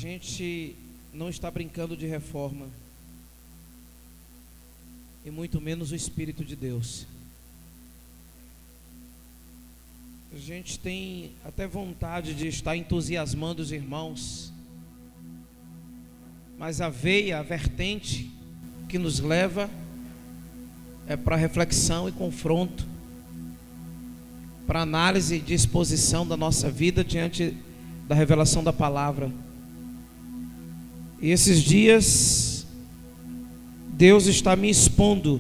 gente não está brincando de reforma, e muito menos o Espírito de Deus. A gente tem até vontade de estar entusiasmando os irmãos, mas a veia, a vertente que nos leva é para reflexão e confronto, para análise e disposição da nossa vida diante da revelação da palavra. E esses dias Deus está me expondo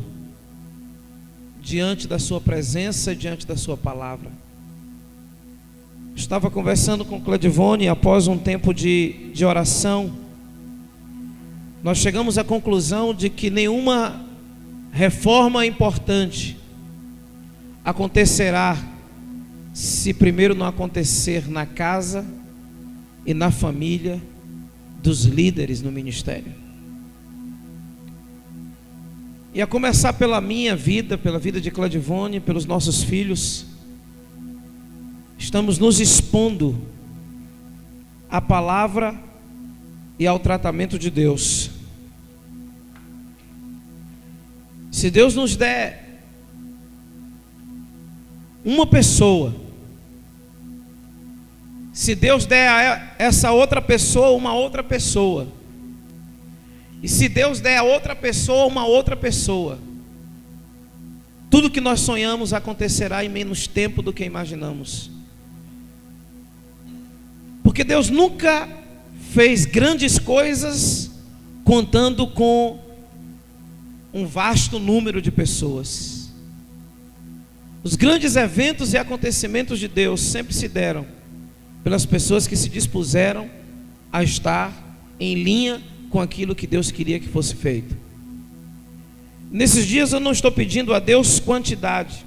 diante da sua presença, diante da sua palavra. Estava conversando com Cledivone após um tempo de oração. Nós chegamos à conclusão de que nenhuma reforma importante acontecerá se primeiro não acontecer na casa e na família dos líderes no ministério. E a começar pela minha vida, pela vida de Cledivone, pelos nossos filhos, estamos nos expondo à palavra e ao tratamento de Deus. Se Deus nos der uma pessoa, se Deus der a essa outra pessoa uma outra pessoa, e se Deus der a outra pessoa uma outra pessoa, tudo que nós sonhamos acontecerá em menos tempo do que imaginamos. Porque Deus nunca fez grandes coisas contando com um vasto número de pessoas. Os grandes eventos e acontecimentos de Deus sempre se deram pelas pessoas que se dispuseram a estar em linha com aquilo que Deus queria que fosse feito. Nesses dias eu não estou pedindo a Deus quantidade,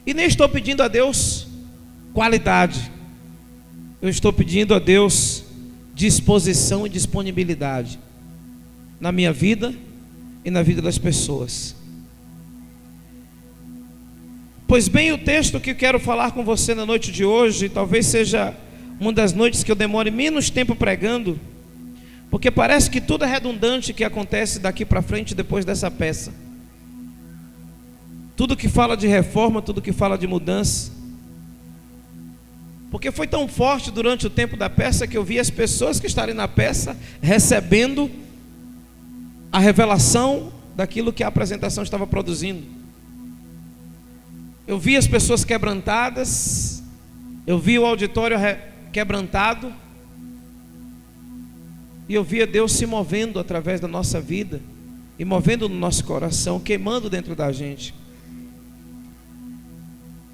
e nem estou pedindo a Deus qualidade. Eu estou pedindo a Deus disposição e disponibilidade na minha vida e na vida das pessoas. Pois bem, o texto que eu quero falar com você na noite de hoje, talvez seja uma das noites que eu demore menos tempo pregando, porque parece que tudo é redundante que acontece daqui para frente depois dessa peça. Tudo que fala de reforma, tudo que fala de mudança. Porque foi tão forte durante o tempo da peça que eu vi as pessoas que estarem na peça recebendo a revelação daquilo que a apresentação estava produzindo. Eu vi as pessoas quebrantadas, eu vi o auditório quebrantado, e eu via Deus se movendo através da nossa vida, e movendo no nosso coração, queimando dentro da gente.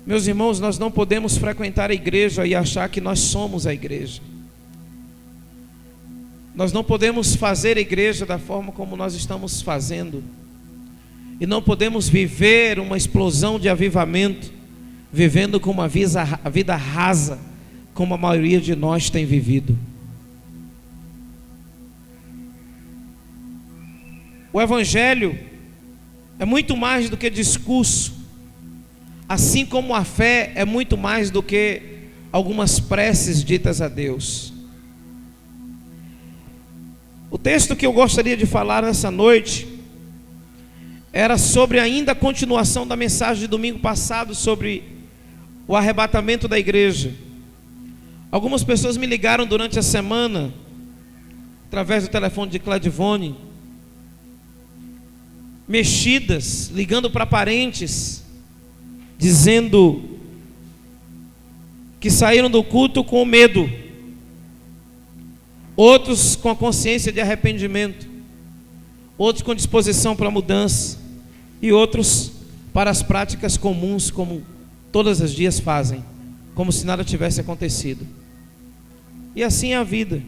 Meus irmãos, nós não podemos frequentar a igreja e achar que nós somos a igreja. Nós não podemos fazer a igreja da forma como nós estamos fazendo, e não podemos viver uma explosão de avivamento vivendo com uma vida rasa, como a maioria de nós tem vivido. O evangelho é muito mais do que discurso, assim como a fé é muito mais do que algumas preces ditas a Deus. O texto que eu gostaria de falar nessa noite era sobre ainda a continuação da mensagem de domingo passado sobre o arrebatamento da igreja. Algumas pessoas me ligaram durante a semana, através do telefone de Cledivone, mexidas, ligando para parentes, dizendo que saíram do culto com medo, outros com a consciência de arrependimento, outros com disposição para mudança, e outros para as práticas comuns, como todos os dias fazem, como se nada tivesse acontecido. E assim é a vida,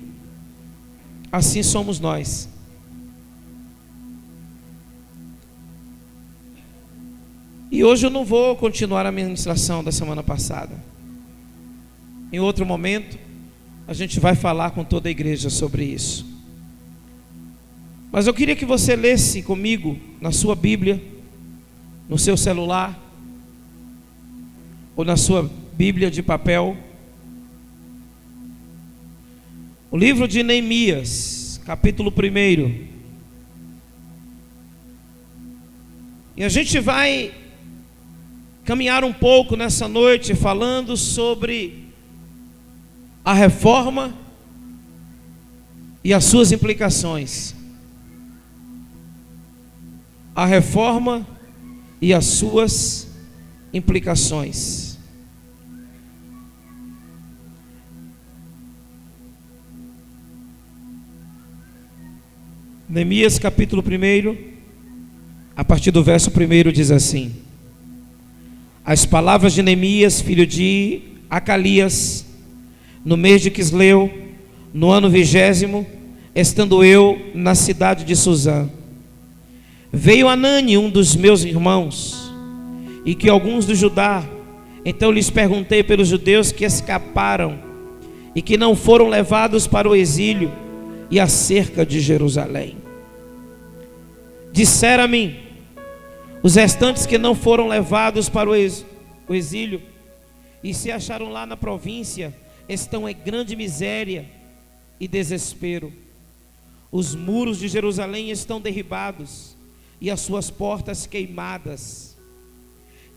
assim somos nós. E hoje eu não vou continuar a ministração da semana passada. Em outro momento a gente vai falar com toda a igreja sobre isso. Mas eu queria que você lesse comigo na sua Bíblia, no seu celular, ou na sua Bíblia de papel, O livro de Neemias, capítulo 1. E a gente vai caminhar um pouco nessa noite falando sobre a reforma e as suas implicações. A reforma e as suas implicações. Neemias capítulo 1, a partir do verso 1 diz assim: as palavras de Neemias, filho de Acalias, no mês de Quisleu, no ano 20º, estando eu na cidade de Suzã, veio Anani, um dos meus irmãos, e que alguns do Judá. Então lhes perguntei pelos judeus que escaparam e que não foram levados para o exílio, e acerca de Jerusalém. Disseram-me os restantes que não foram levados para o exílio e se acharam lá na província, estão em grande miséria e desespero. Os muros de Jerusalém estão derribados e as suas portas queimadas.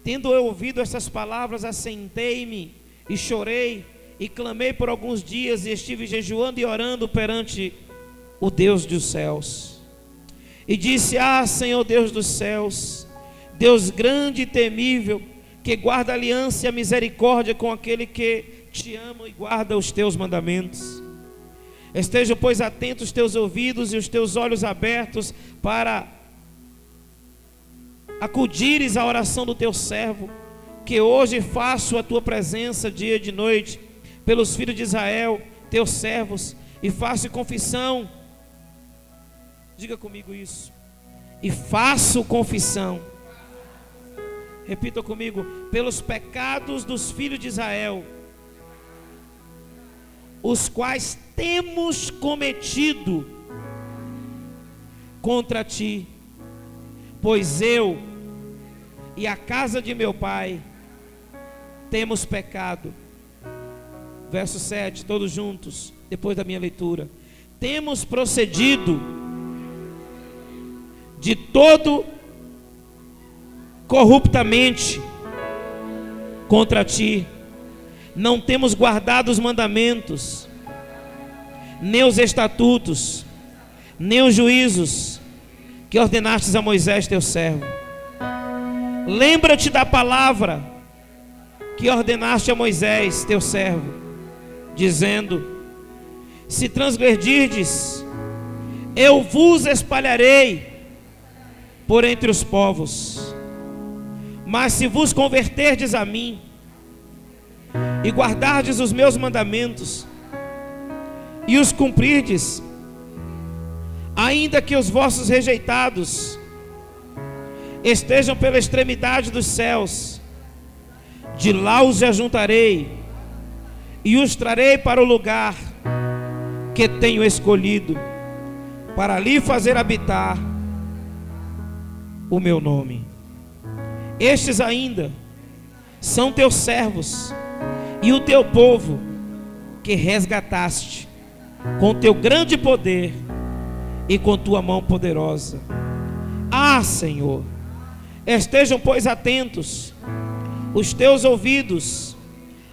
Tendo eu ouvido essas palavras, assentei-me e chorei e clamei por alguns dias, e estive jejuando e orando perante o Deus dos céus. E disse: ah, Senhor Deus dos céus, Deus grande e temível, que guarda a aliança e a misericórdia com aquele que te ama e guarda os teus mandamentos. Estejam, pois, atentos os teus ouvidos e os teus olhos abertos para acudires à oração do teu servo, que hoje faço a tua presença dia e de noite, pelos filhos de Israel, teus servos, e faço confissão. Diga comigo isso. E faço confissão. Repita comigo: pelos pecados dos filhos de Israel, os quais temos cometido contra ti, pois eu e a casa de meu pai temos pecado. Verso 7, todos juntos, depois da minha leitura. Temos procedido de todo corruptamente contra ti, não temos guardado os mandamentos, nem os estatutos, nem os juízos que ordenastes a Moisés teu servo. Lembra-te da palavra que ordenaste a Moisés teu servo, dizendo: se transgredirdes, eu vos espalharei por entre os povos. Mas se vos converterdes a mim e guardardes os meus mandamentos e os cumprirdes, ainda que os vossos rejeitados estejam pela extremidade dos céus, de lá os ajuntarei e os trarei para o lugar que tenho escolhido, para ali fazer habitar o meu nome. Estes ainda são teus servos e o teu povo, que resgataste com teu grande poder e com tua mão poderosa. Ah, Senhor, estejam, pois, atentos os teus ouvidos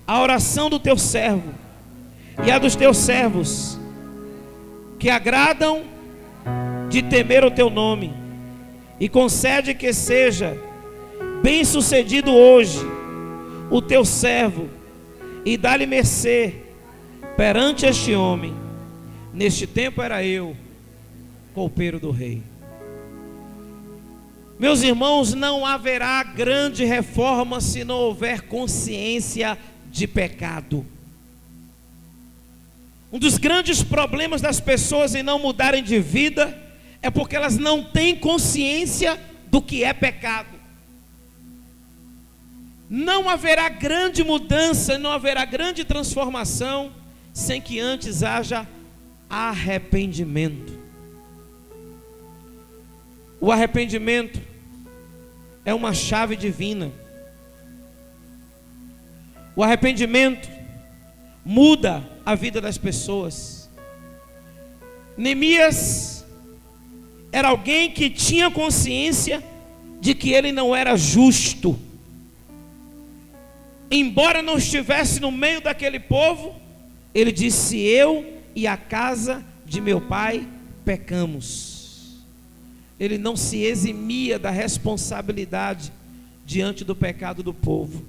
à oração do teu servo e a dos teus servos, que agradam de temer o teu nome, e concede que seja bem sucedido hoje o teu servo, e dá-lhe mercê perante este homem. Neste tempo era eu, copeiro do rei. Meus irmãos, não haverá grande reforma se não houver consciência de pecado. Um dos grandes problemas das pessoas em não mudarem de vida é porque elas não têm consciência do que é pecado. Não haverá grande mudança, não haverá grande transformação sem que antes haja arrependimento. O arrependimento é uma chave divina. O arrependimento muda a vida das pessoas. Neemias era alguém que tinha consciência de que ele não era justo. Embora não estivesse no meio daquele povo, ele disse: eu e a casa de meu pai pecamos. Ele não se eximia da responsabilidade diante do pecado do povo.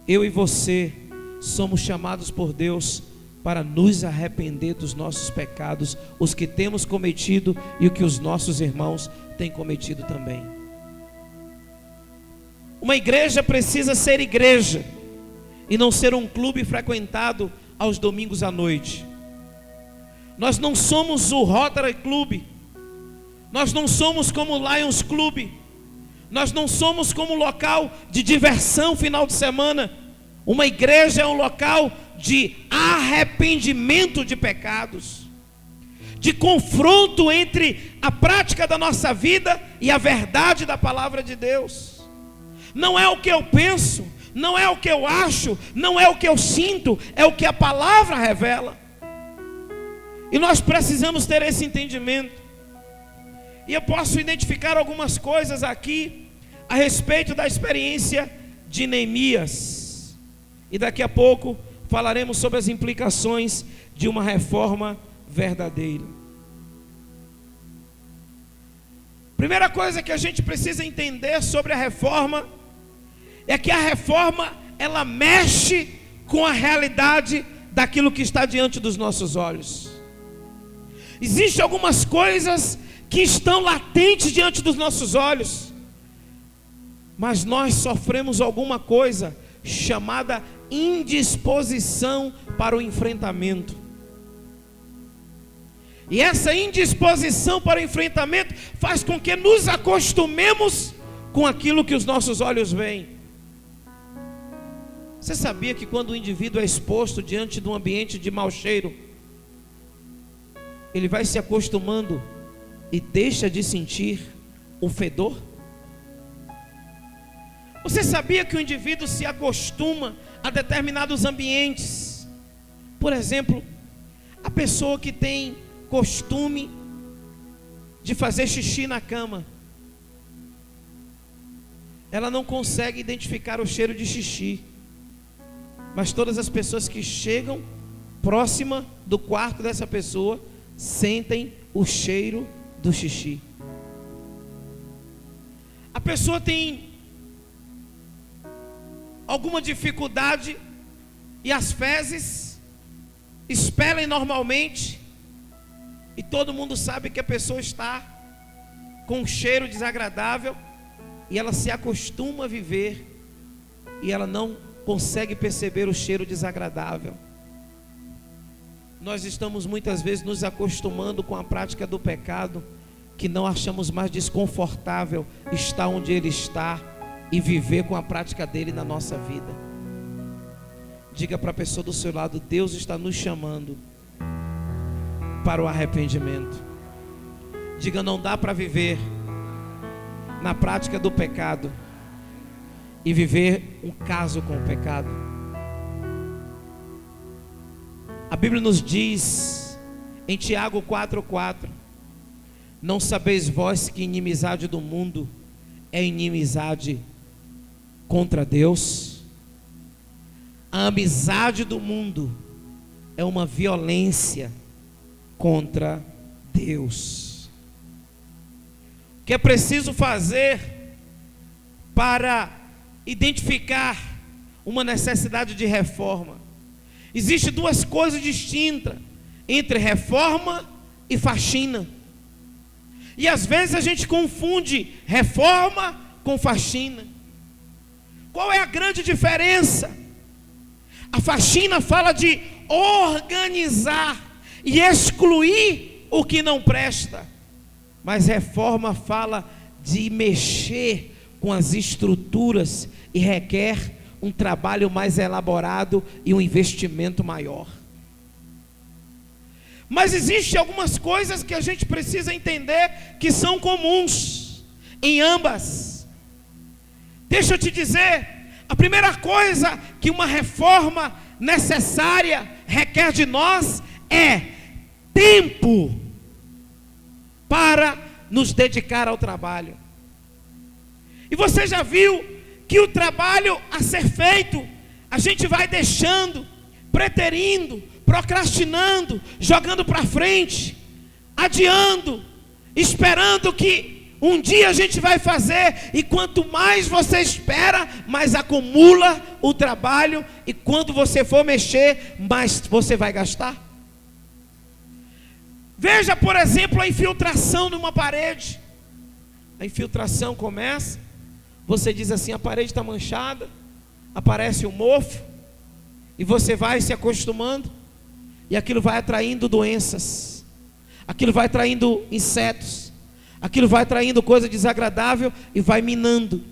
Eu e você somos chamados por Deus para nos arrepender dos nossos pecados, os que temos cometido e o que os nossos irmãos têm cometido também. Uma igreja precisa ser igreja e não ser um clube frequentado aos domingos à noite. Nós não somos o Rotary Club, nós não somos como o Lions Club, nós não somos como local de diversão final de semana. Uma igreja é um local de arrependimento de pecados, de confronto entre a prática da nossa vida e a verdade da palavra de Deus. Não é o que eu penso, não é o que eu acho, não é o que eu sinto, é o que a palavra revela. E nós precisamos ter esse entendimento. E eu posso identificar algumas coisas aqui a respeito da experiência de Neemias. E daqui a pouco falaremos sobre as implicações de uma reforma verdadeira. Primeira coisa que a gente precisa entender sobre a reforma é que a reforma, ela mexe com a realidade daquilo que está diante dos nossos olhos. Existem algumas coisas que estão latentes diante dos nossos olhos, mas nós sofremos alguma coisa chamada indisposição para o enfrentamento. E essa indisposição para o enfrentamento faz com que nos acostumemos com aquilo que os nossos olhos veem. Você sabia que quando o indivíduo é exposto diante de um ambiente de mau cheiro, ele vai se acostumando e deixa de sentir o fedor? Você sabia que o indivíduo se acostuma a determinados ambientes? Por exemplo, a pessoa que tem costume de fazer xixi na cama, ela não consegue identificar o cheiro de xixi, mas todas as pessoas que chegam próxima do quarto dessa pessoa sentem o cheiro do xixi. A pessoa tem alguma dificuldade e as fezes expelem normalmente, e todo mundo sabe que a pessoa está com um cheiro desagradável, e ela se acostuma a viver e ela não consegue perceber o cheiro desagradável. Nós estamos muitas vezes nos acostumando com a prática do pecado, que não achamos mais desconfortável estar onde ele está e viver com a prática dele na nossa vida. Diga para a pessoa do seu lado: Deus está nos chamando para o arrependimento. Diga: não dá para viver na prática do pecado e viver um caso com o pecado. A Bíblia nos diz em Tiago 4:4: não sabeis vós que inimizade do mundo é inimizade contra Deus? A amizade do mundo é uma violência contra Deus. O que é preciso fazer para identificar uma necessidade de reforma? Existem duas coisas distintas entre reforma e faxina. E às vezes a gente confunde reforma com faxina. Qual é a grande diferença? A faxina fala de organizar e excluir o que não presta, mas reforma fala de mexer com as estruturas e requer um trabalho mais elaborado e um investimento maior. Mas existem algumas coisas que a gente precisa entender que são comuns em ambas. Deixa eu te dizer, a primeira coisa que uma reforma necessária requer de nós é tempo para nos dedicar ao trabalho. E você já viu que o trabalho a ser feito, a gente vai deixando, preterindo, procrastinando, jogando para frente, adiando, esperando que um dia a gente vai fazer, e quanto mais você espera, mais acumula o trabalho, e quando você for mexer, mais você vai gastar. Veja, por exemplo, a infiltração numa parede. A infiltração começa, você diz assim: a parede está manchada, aparece um mofo, e você vai se acostumando, e aquilo vai atraindo doenças, aquilo vai atraindo insetos, aquilo vai atraindo coisa desagradável e vai minando.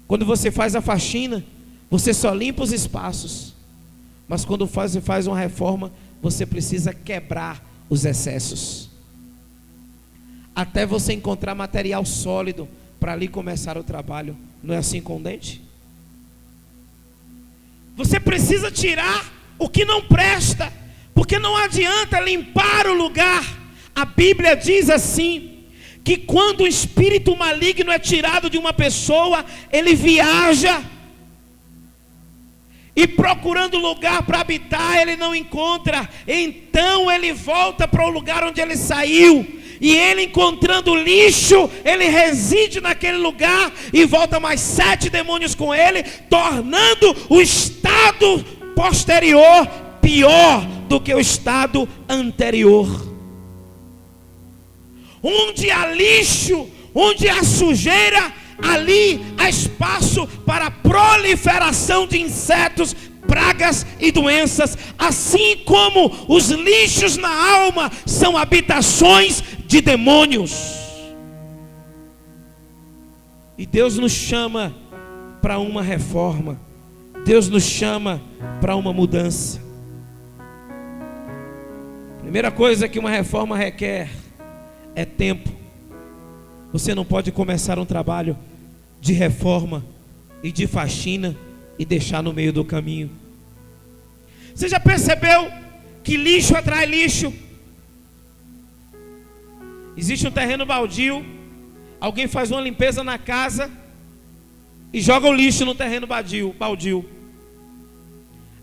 Quando você faz a faxina, você só limpa os espaços, mas quando você faz uma reforma, você precisa quebrar os excessos, até você encontrar material sólido para ali começar o trabalho. Não é assim com o dente? Você precisa tirar o que não presta, porque não adianta limpar o lugar. A Bíblia diz assim, que quando o espírito maligno é tirado de uma pessoa, ele viaja, e procurando lugar para habitar, ele não encontra. Então ele volta para o lugar onde ele saiu, e ele encontrando lixo, ele reside naquele lugar, e volta mais 7 demônios com ele, tornando o estado posterior pior do que o estado anterior. Onde há lixo, onde há sujeira, ali há espaço para a proliferação de insetos, pragas e doenças. Assim como os lixos na alma são habitações de demônios. E Deus nos chama para uma reforma, Deus nos chama para uma mudança. Primeira coisa que uma reforma requer é tempo. Você não pode começar um trabalho de reforma e de faxina e deixar no meio do caminho. Você já percebeu que lixo atrai lixo? Existe um terreno baldio, alguém faz uma limpeza na casa e joga o lixo no terreno baldio.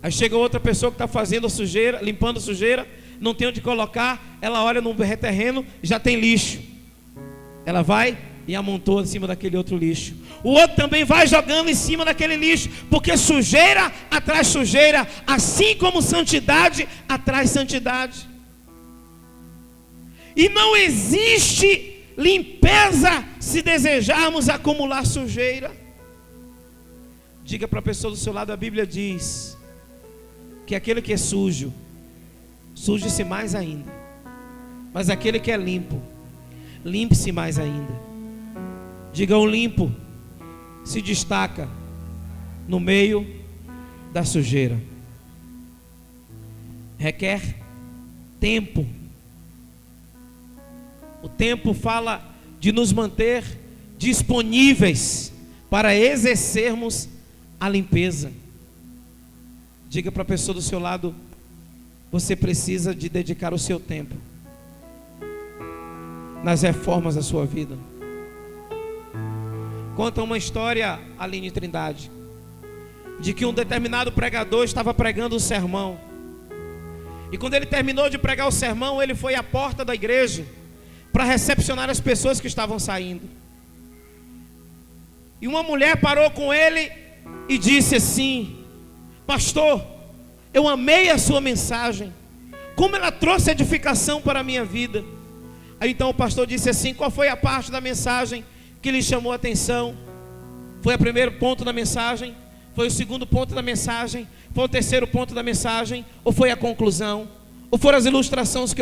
Aí chega outra pessoa que está fazendo a sujeira, limpando a sujeira, não tem onde colocar, ela olha no terreno, já tem lixo. Ela vai e amontoa em cima daquele outro lixo. O outro também vai jogando em cima daquele lixo, porque sujeira atrai sujeira, assim como santidade atrai santidade. E não existe limpeza se desejarmos acumular sujeira. Diga para a pessoa do seu lado: a Bíblia diz que aquele que é sujo, suje-se mais ainda, mas aquele que é limpo, limpe-se mais ainda. Diga: o limpo se destaca no meio da sujeira. Requer tempo. O tempo fala de nos manter disponíveis para exercermos a limpeza. Diga para a pessoa do seu lado: você precisa de dedicar o seu tempo nas reformas da sua vida. Conta uma história, Aline Trindade, de que um determinado pregador estava pregando um sermão, e quando ele terminou de pregar o sermão, ele foi à porta da igreja para recepcionar as pessoas que estavam saindo. E uma mulher parou com ele e disse assim: pastor, eu amei a sua mensagem, como ela trouxe edificação para a minha vida. Aí então o pastor disse assim: qual foi a parte da mensagem que lhe chamou a atenção? Foi o primeiro ponto da mensagem? Foi o segundo ponto da mensagem? Foi o terceiro ponto da mensagem? Ou foi a conclusão? Ou foram as ilustrações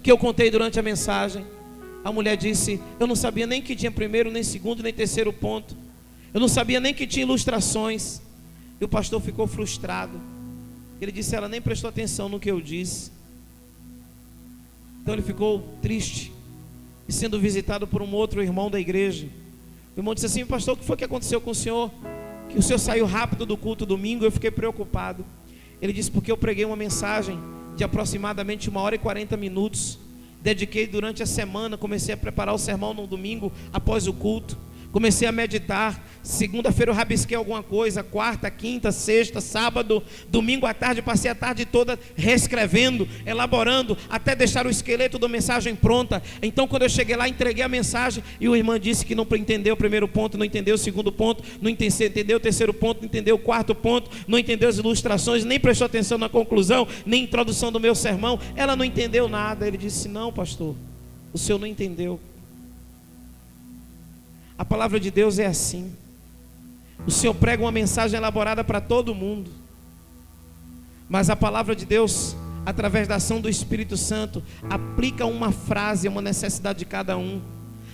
que eu contei durante a mensagem? A mulher disse: eu não sabia nem que tinha primeiro, nem segundo, nem terceiro ponto. Eu não sabia nem que tinha ilustrações. E o pastor ficou frustrado. Ele disse: ela nem prestou atenção no que eu disse. Então ele ficou triste, e sendo visitado por um outro irmão da igreja, o irmão disse assim: pastor, o que foi que aconteceu com o senhor? Que o senhor saiu rápido do culto domingo. Eu fiquei preocupado. Ele disse: porque eu preguei uma mensagem de aproximadamente 1h40. Dediquei durante a semana, comecei a preparar o sermão no domingo após o culto. Comecei a meditar. Segunda-feira eu rabisquei alguma coisa. Quarta, quinta, sexta, sábado, domingo à tarde, passei a tarde toda reescrevendo, elaborando, até deixar o esqueleto da mensagem pronta. Então quando eu cheguei lá, entreguei a mensagem, e o irmão disse que não entendeu o primeiro ponto, não entendeu o segundo ponto, não entendeu o terceiro ponto, não entendeu o quarto ponto, não entendeu as ilustrações, nem prestou atenção na conclusão, nem introdução do meu sermão. Ela não entendeu nada. Ele disse: não, pastor, o senhor não entendeu. A palavra de Deus é assim. O Senhor prega uma mensagem elaborada para todo mundo, mas a palavra de Deus, através da ação do Espírito Santo, aplica uma frase a uma necessidade de cada um,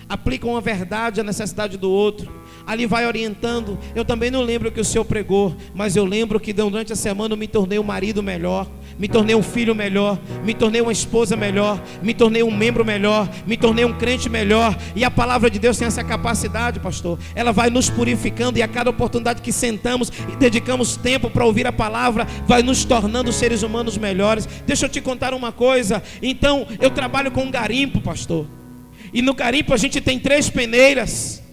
aplica uma verdade à necessidade do outro. Ali vai orientando. Eu também não lembro o que o Senhor pregou, mas eu lembro que durante a semana eu me tornei um marido melhor, me tornei um filho melhor, me tornei uma esposa melhor, me tornei um membro melhor, me tornei um crente melhor. E a palavra de Deus tem essa capacidade, pastor. Ela vai nos purificando, e a cada oportunidade que sentamos e dedicamos tempo para ouvir a palavra, vai nos tornando seres humanos melhores. Deixa eu te contar uma coisa. Então, eu trabalho com um garimpo, pastor, e no garimpo a gente tem 3 peneiras.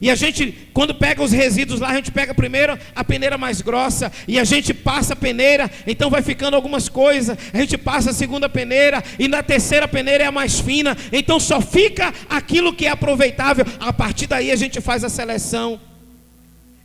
E a gente, quando pega os resíduos lá, a gente pega primeiro a peneira mais grossa, e a gente passa a peneira, então vai ficando algumas coisas. A gente passa a segunda peneira, e na terceira peneira é a mais fina, então só fica aquilo que é aproveitável. A partir daí a gente faz a seleção.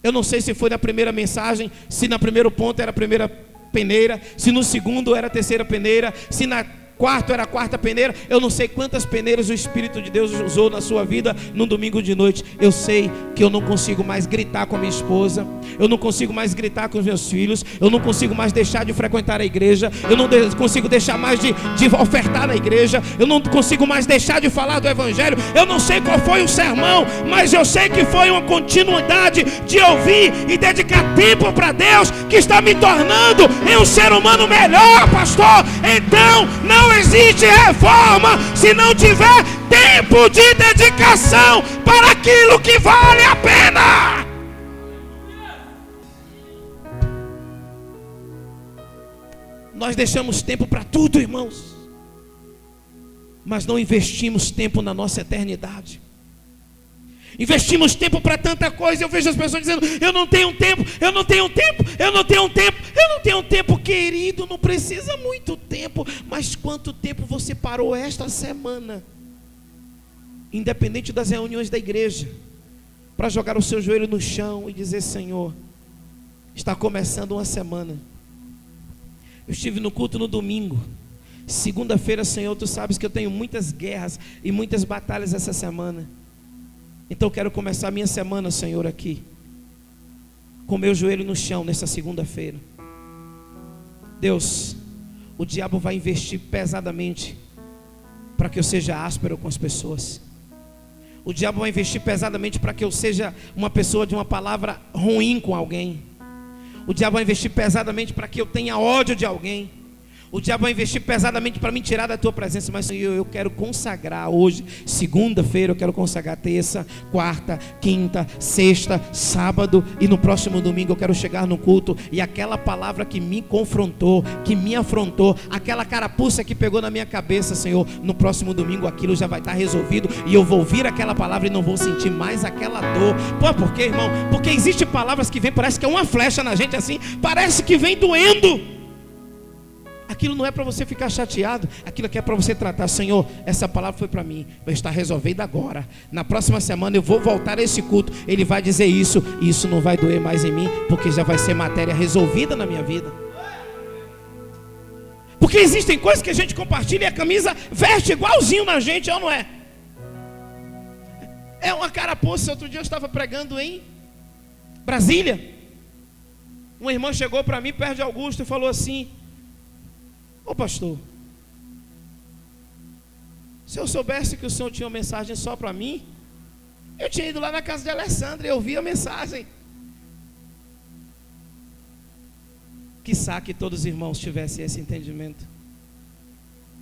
Eu não sei se foi na primeira mensagem, se no primeiro ponto era a primeira peneira, se no segundo era a terceira peneira, se na quarto era a quarta peneira. Eu não sei quantas peneiras o Espírito de Deus usou na sua vida no domingo de noite. Eu sei que eu não consigo mais gritar com a minha esposa, eu não consigo mais gritar com os meus filhos, eu não consigo mais deixar de frequentar a igreja, eu não consigo deixar mais de ofertar na igreja, eu não consigo mais deixar de falar do evangelho. Eu não sei qual foi o sermão, mas eu sei que foi uma continuidade de ouvir e dedicar tempo para Deus, que está me tornando em um ser humano melhor, pastor. Então não existe reforma se não tiver tempo de dedicação para aquilo que vale a pena. Nós deixamos tempo para tudo, irmãos, mas não investimos tempo na nossa eternidade. Investimos tempo para tanta coisa. Eu vejo as pessoas dizendo: eu não tenho tempo, eu não tenho tempo, eu não tenho tempo, eu não tenho tempo. Querido, não precisa muito tempo, mas quanto tempo você parou esta semana, independente das reuniões da igreja, para jogar o seu joelho no chão e dizer: Senhor, está começando uma semana. Eu estive no culto no domingo. Segunda-feira, Senhor, tu sabes que eu tenho muitas guerras e muitas batalhas essa semana. Então eu quero começar a minha semana, Senhor, aqui, com meu joelho no chão nessa segunda-feira. Deus, o diabo vai investir pesadamente para que eu seja áspero com as pessoas. O diabo vai investir pesadamente para que eu seja uma pessoa de uma palavra ruim com alguém. O diabo vai investir pesadamente para que eu tenha ódio de alguém. O diabo vai investir pesadamente para me tirar da tua presença. Mas Senhor, eu quero consagrar hoje, segunda-feira, eu quero consagrar terça, quarta, quinta, sexta, sábado, e no próximo domingo eu quero chegar no culto, e aquela palavra que me confrontou, que me afrontou, aquela carapuça que pegou na minha cabeça, Senhor, no próximo domingo aquilo já vai estar resolvido, e eu vou ouvir aquela palavra e não vou sentir mais aquela dor. Por quê, irmão? Porque existem palavras que vêm, parece que é uma flecha na gente assim, parece que vem doendo. Aquilo não é para você ficar chateado, aquilo que é para você tratar: Senhor, essa palavra foi para mim, vai estar resolvida agora. Na próxima semana eu vou voltar a esse culto, ele vai dizer isso, e isso não vai doer mais em mim, porque já vai ser matéria resolvida na minha vida. Porque existem coisas que a gente compartilha e a camisa veste igualzinho na gente, ou não é? É uma carapuça. Outro dia eu estava pregando em Brasília. Uma irmã chegou para mim perto de Augusto e falou assim: ô pastor, se eu soubesse que o senhor tinha uma mensagem só para mim, eu tinha ido lá na casa de Alessandra e eu vi a mensagem. Quiçá que todos os irmãos tivessem esse entendimento,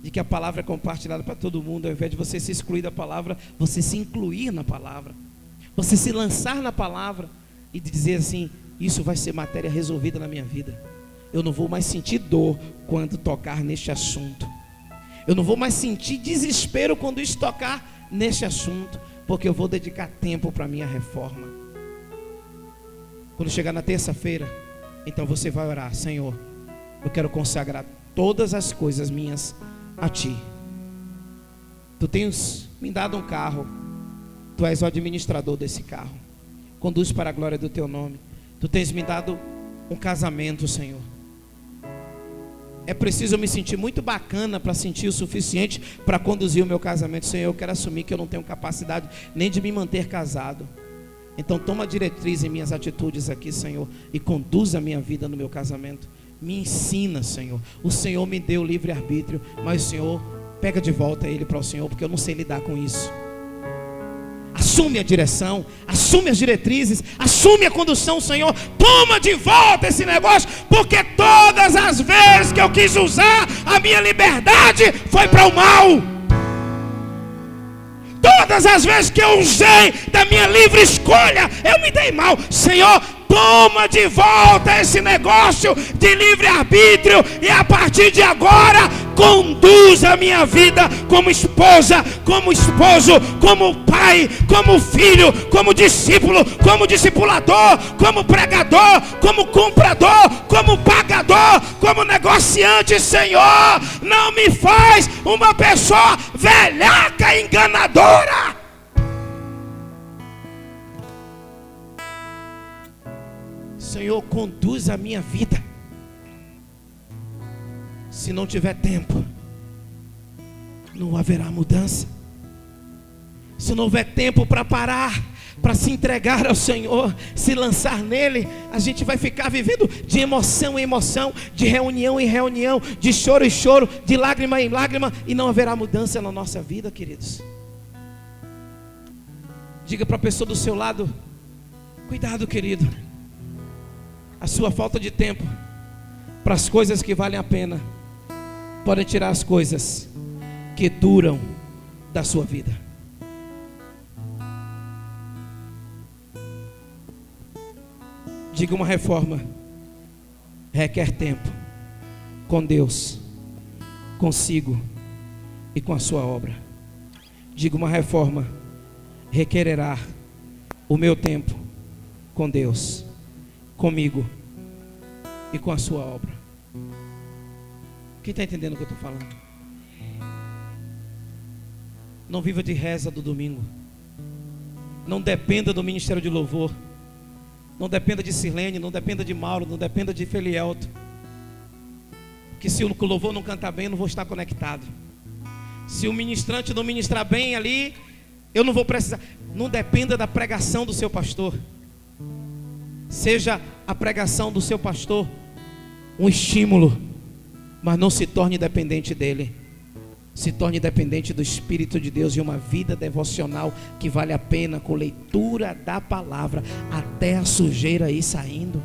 de que a palavra é compartilhada para todo mundo, ao invés de você se excluir da palavra, você se incluir na palavra, você se lançar na palavra e dizer assim: isso vai ser matéria resolvida na minha vida. eu não vou mais sentir dor quando tocar neste assunto. Eu não vou mais sentir desespero quando isso tocar neste assunto, porque eu vou dedicar tempo para a minha reforma. Quando chegar na terça-feira, então você vai orar: Senhor, eu quero consagrar todas as coisas minhas a Ti. Tu tens me dado um carro, Tu és o administrador desse carro, conduz para a glória do Teu nome. Tu tens me dado um casamento, Senhor. É preciso eu me sentir muito bacana para sentir o suficiente para conduzir o meu casamento. Senhor, eu quero assumir que eu não tenho capacidade nem de me manter casado. Então toma diretriz em minhas atitudes aqui, Senhor, e conduz a minha vida no meu casamento. Me ensina, Senhor. O Senhor me deu livre-arbítrio, mas o Senhor pega de volta ele para o Senhor, porque eu não sei lidar com isso. Assume a direção, assume as diretrizes, assume a condução, Senhor. Toma de volta esse negócio, porque todas as vezes que eu quis usar a minha liberdade foi para o mal. Todas as vezes que eu usei da minha livre escolha, eu me dei mal. Senhor, toma de volta esse negócio de livre-arbítrio, e a partir de agora, conduz a minha vida como esposa, como esposo, como pai, como filho, como discípulo, como discipulador, como pregador, como comprador, como pagador, como negociante. Senhor, não me faz uma pessoa velhaca enganadora. Senhor, conduz a minha vida. Se não tiver tempo, não haverá mudança. Se não houver tempo para parar, para se entregar ao Senhor, se lançar nele, a gente vai ficar vivendo de emoção em emoção, de reunião em reunião, de choro em choro, de lágrima em lágrima, e não haverá mudança na nossa vida, queridos. Diga para a pessoa do seu lado: cuidado, querido. A sua falta de tempo para as coisas que valem a pena pode tirar as coisas que duram da sua vida. Diga: uma reforma requer tempo com Deus, consigo e com a sua obra. Diga: uma reforma requererá o meu tempo com Deus, comigo e com a sua obra. Quem está entendendo o que eu estou falando? Não viva de reza do domingo. Não dependa do ministério de louvor. Não dependa de Sirlene, não dependa de Mauro, não dependa de Felielto. Que se o louvor não cantar bem, eu não vou estar conectado. Se o ministrante não ministrar bem ali, eu não vou precisar. Não dependa da pregação do seu pastor. Seja a pregação do seu pastor um estímulo, mas não se torne dependente dele. Se torne dependente do Espírito de Deus e uma vida devocional que vale a pena, com leitura da palavra, até a sujeira ir saindo.